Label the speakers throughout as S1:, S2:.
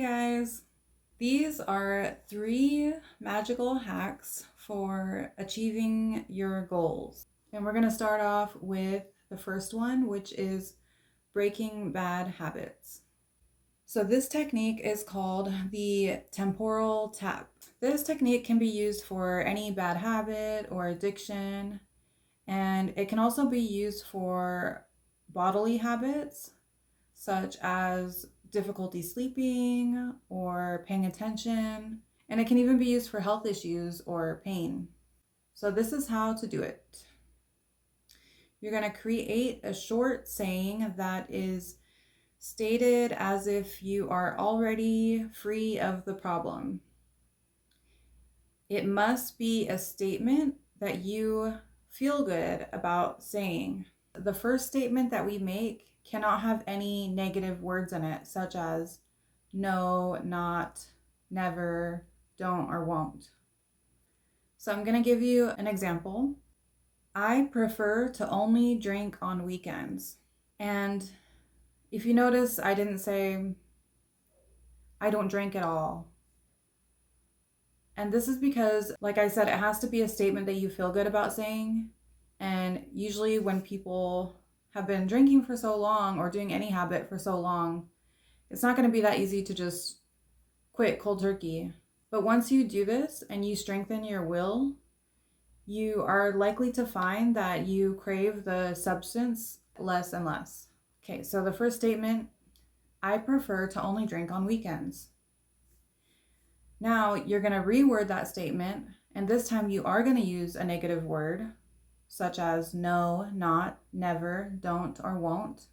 S1: guys! These are 3 magical hacks for achieving your goals. And we're going to start off with the first one, which is breaking bad habits. So this technique is called the Temporal Tap. This technique can be used for any bad habit or addiction, and it can also be used for bodily habits such as difficulty sleeping or paying attention, and it can even be used for health issues or pain. So this is how to do it. You're going to create a short saying that is stated as if you are already free of the problem. It must be a statement that you feel good about saying. The first statement that we make cannot have any negative words in it, such as no, not, never, don't, or won't. So I'm going to give you an example. I prefer to only drink on weekends. And if you notice, I didn't say I don't drink at all. And this is because, like I said, it has to be a statement that you feel good about saying. And usually when people have been drinking for so long or doing any habit for so long, it's not going to be that easy to just quit cold turkey. But once you do this and you strengthen your will, you are likely to find that you crave the substance less and less. Okay, so the first statement, I prefer to only drink on weekends. Now you're going to reword that statement, and this time you are going to use a negative word, such as no, not, never, don't, or won't.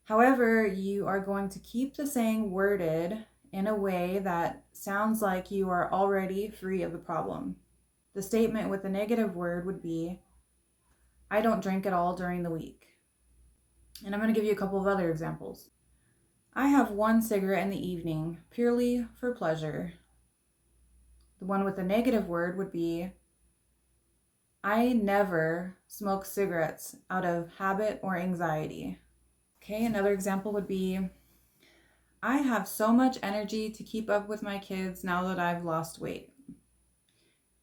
S1: However, you are going to keep the saying worded in a way that sounds like you are already free of the problem. The statement with the negative word would be, I don't drink at all during the week. And I'm going to give you a couple of other examples. I have 1 cigarette in the evening, purely for pleasure. The one with the negative word would be, I never smoke cigarettes out of habit or anxiety. Okay, another example would be, I have so much energy to keep up with my kids now that I've lost weight.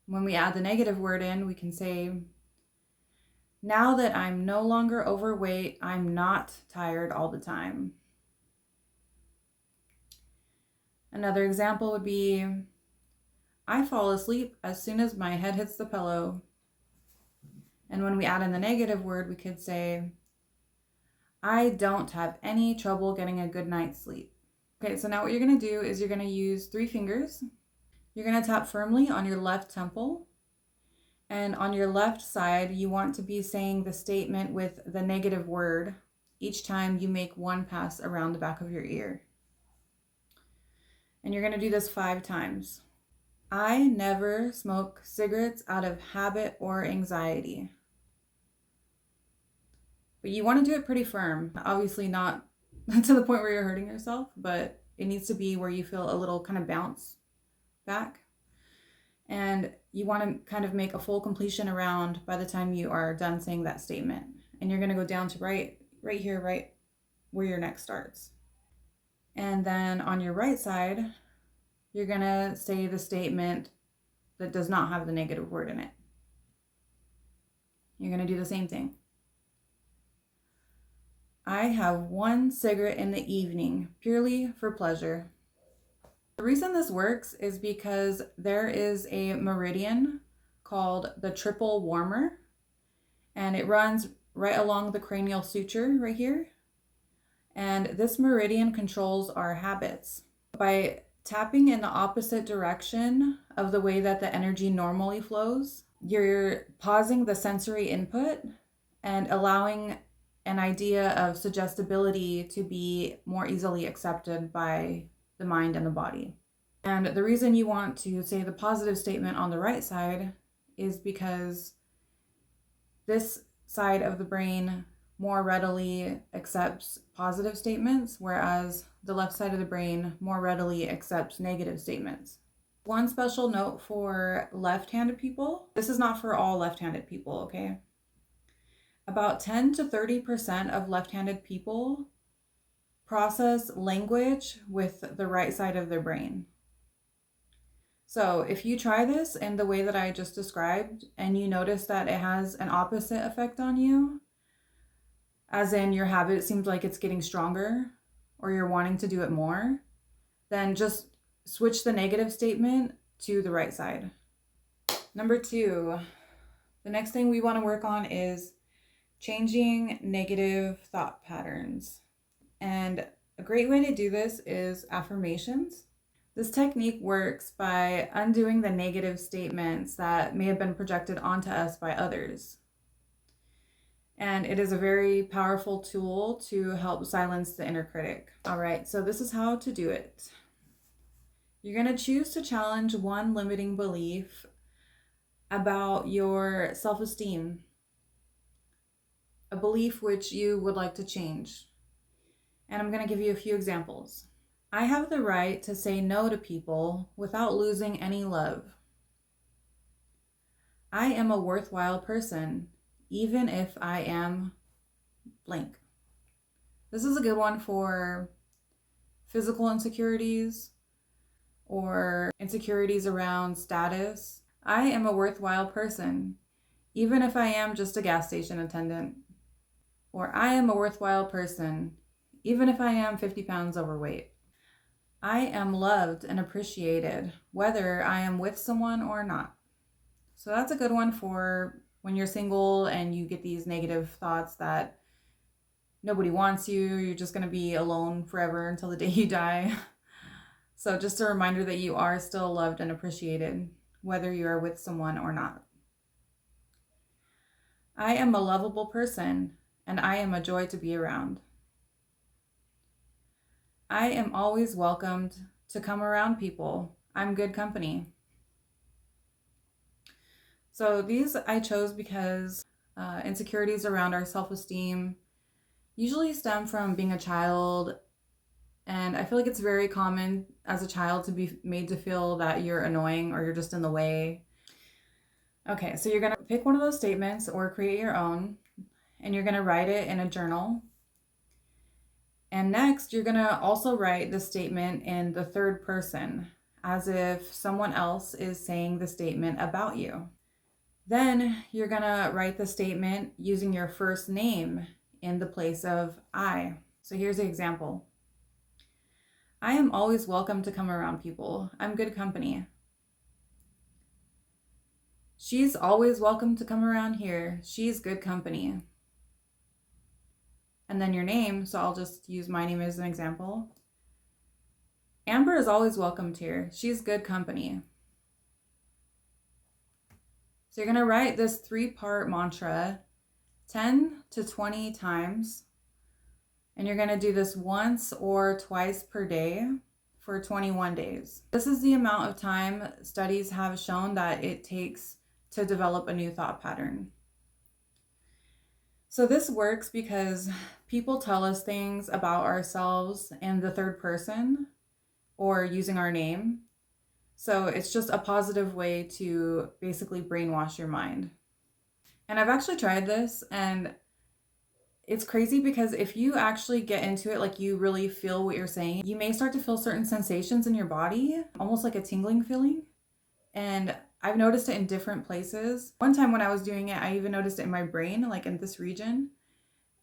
S1: When we add the negative word in, we can say, now that I'm no longer overweight, I'm not tired all the time. Another example would be, I fall asleep as soon as my head hits the pillow. And when we add in the negative word, we could say, I don't have any trouble getting a good night's sleep. Okay, so now what you're going to do is you're going to use 3 fingers. You're going to tap firmly on your left temple. And on your left side, you want to be saying the statement with the negative word each time you make 1 pass around the back of your ear. And you're going to do this 5 times. I never smoke cigarettes out of habit or anxiety. But you want to do it pretty firm. Obviously not to the point where you're hurting yourself, but it needs to be where you feel a little kind of bounce back. And you want to kind of make a full completion around by the time you are done saying that statement. And you're going to go down to right here, right where your neck starts. And then on your right side, you're going to say the statement that does not have the negative word in it. You're going to do the same thing. I have 1 cigarette in the evening, purely for pleasure. The reason this works is because there is a meridian called the triple warmer, and it runs right along the cranial suture right here. And this meridian controls our habits. By tapping in the opposite direction of the way that the energy normally flows, you're pausing the sensory input and allowing an idea of suggestibility to be more easily accepted by the mind and the body. And the reason you want to say the positive statement on the right side is because this side of the brain more readily accepts positive statements, whereas the left side of the brain more readily accepts negative statements. One special note for left-handed people, this is not for all left-handed people, okay? About 10 to 30% of left-handed people process language with the right side of their brain. So if you try this in the way that I just described and you notice that it has an opposite effect on you, as in your habit seems like it's getting stronger or you're wanting to do it more, then just switch the negative statement to the right side. Number 2, the next thing we want to work on is changing negative thought patterns. And a great way to do this is affirmations. This technique works by undoing the negative statements that may have been projected onto us by others. And it is a very powerful tool to help silence the inner critic. All right, so this is how to do it. You're going to choose to challenge one limiting belief about your self-esteem, a belief which you would like to change. And I'm going to give you a few examples. I have the right to say no to people without losing any love. I am a worthwhile person, even if I am blank. This is a good one for physical insecurities or insecurities around status. I am a worthwhile person, even if I am just a gas station attendant. Or I am a worthwhile person, even if I am 50 pounds overweight. I am loved and appreciated, whether I am with someone or not. So that's a good one for when you're single and you get these negative thoughts that nobody wants you, you're just going to be alone forever until the day you die. So just a reminder that you are still loved and appreciated, whether you are with someone or not. I am a lovable person, and I am a joy to be around. I am always welcomed to come around people. I'm good company. So these I chose because insecurities around our self-esteem usually stem from being a child. And I feel like it's very common as a child to be made to feel that you're annoying or you're just in the way. Okay, so you're going to pick one of those statements or create your own, and you're going to write it in a journal. And next, you're going to also write the statement in the third person, as if someone else is saying the statement about you. Then you're going to write the statement using your first name in the place of I. So here's the example. I am always welcome to come around people. I'm good company. She's always welcome to come around here. She's good company. And then your name, so I'll just use my name as an example. Amber is always welcomed here. She's good company. So you're going to write this 3-part mantra 10 to 20 times. And you're going to do this once or twice per day for 21 days. This is the amount of time studies have shown that it takes to develop a new thought pattern. So this works because people tell us things about ourselves in the third person or using our name. So it's just a positive way to basically brainwash your mind. And I've actually tried this, and it's crazy because if you actually get into it, like you really feel what you're saying, you may start to feel certain sensations in your body, almost like a tingling feeling. And I've noticed it in different places. One time when I was doing it, I even noticed it in my brain, like in this region.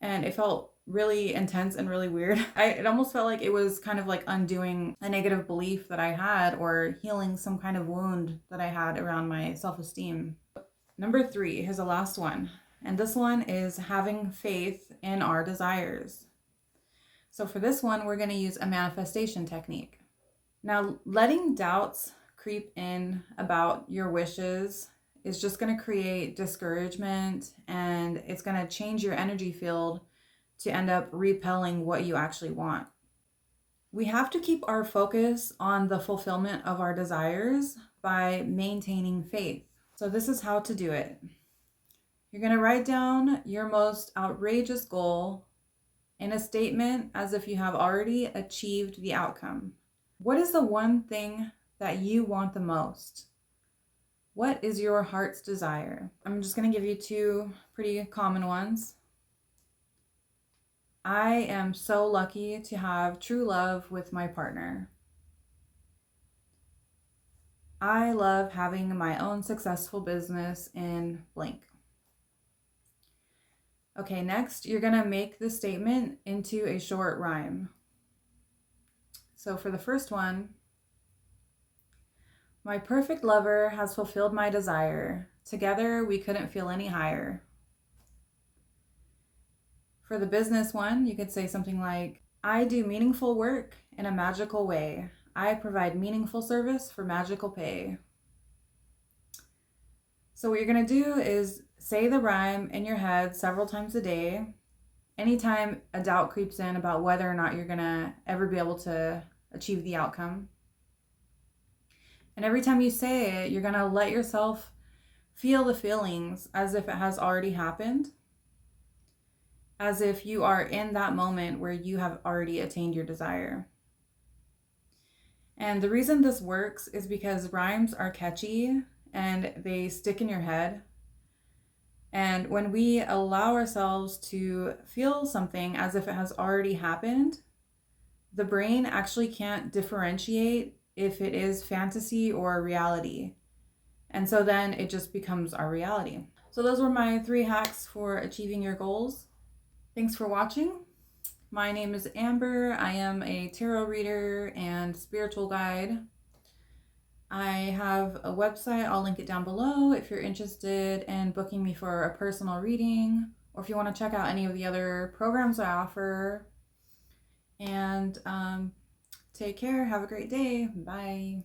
S1: And it felt really intense and really weird. It almost felt like it was kind of like undoing a negative belief that I had or healing some kind of wound that I had around my self-esteem. Number 3, here's the last one. And this one is having faith in our desires. So for this one, we're going to use a manifestation technique. Now, letting doubts creep in about your wishes is just going to create discouragement, and it's going to change your energy field to end up repelling what you actually want. We have to keep our focus on the fulfillment of our desires by maintaining faith. So this is how to do it. You're going to write down your most outrageous goal in a statement as if you have already achieved the outcome. What is the one thing that you want the most? What is your heart's desire? I'm just going to give you 2 pretty common ones. I am so lucky to have true love with my partner. I love having my own successful business in blank. Okay, next, you're gonna make the statement into a short rhyme. So for the first one, my perfect lover has fulfilled my desire. Together, we couldn't feel any higher. For the business one, you could say something like, I do meaningful work in a magical way. I provide meaningful service for magical pay. So what you're gonna do is say the rhyme in your head several times a day. Anytime a doubt creeps in about whether or not you're gonna ever be able to achieve the outcome. And every time you say it, you're gonna let yourself feel the feelings as if it has already happened, as if you are in that moment where you have already attained your desire. And the reason this works is because rhymes are catchy and they stick in your head. And when we allow ourselves to feel something as if it has already happened, the brain actually can't differentiate if it is fantasy or reality. And so then it just becomes our reality. So those were my 3 hacks for achieving your goals. Thanks for watching. My name is Amber. I am a tarot reader and spiritual guide. I have a website. I'll link it down below if you're interested in booking me for a personal reading, or if you want to check out any of the other programs I offer. And take care. Have a great day. Bye.